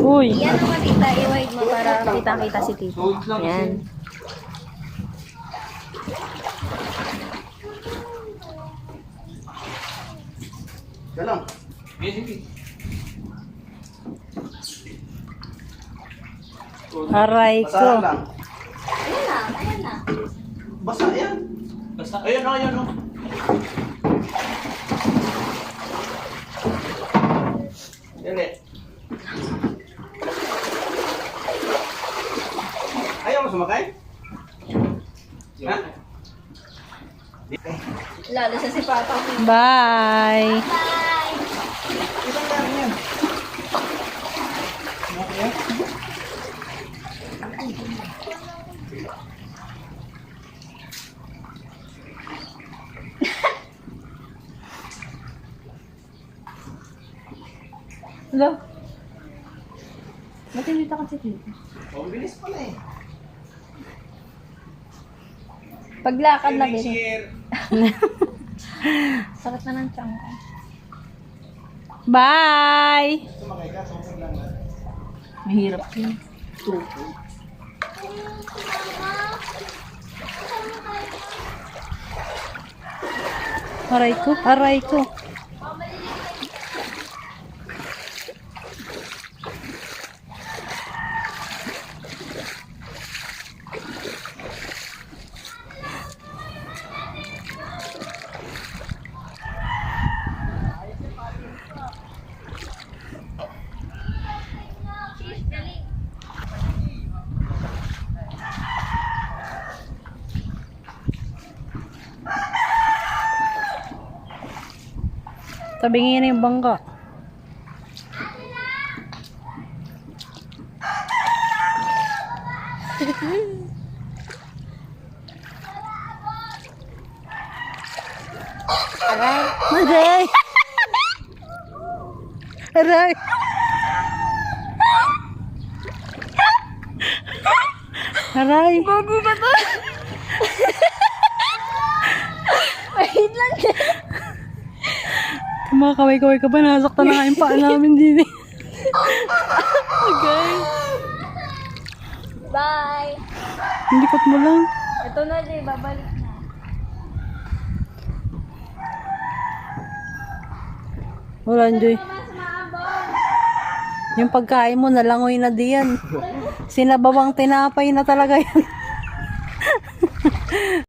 Uy. Yan naman tita, i-wide mo para kita-kita si tita. Ayan. Galang. Aray ko. Basahan lang. Ayan na, ayan na. Basa yan. Basa. Ayan o, ayan o. Dali. Ayaw mo sumakay? Ha? Lalo sa si Papa. Bye. Bye! Isang lang yan. Okay. Hello? Ba't hindi ka kasi tita? Ang bilis pala eh. Paglakad na din. Cheer. Sakit na ng tiyan ko. Bye. Sumakay ka, sumakay lang na. Mahirap yun. Tupo. Aray ko. Aray ko. Tabingin na yung bangka. Aray. Aray! Aray! Aray! Bago ba to? Wait lang yan. Kumakaway-kaway ka ba? Nasaktan na nga yung paa namin din eh. Okay. Bye! Hindi kot mo lang. Ito na, Jay. Babalik na. Wala, Joy. Yung pagkain mo, nalangoy na diyan. Sinabawang tinapay na talaga yan.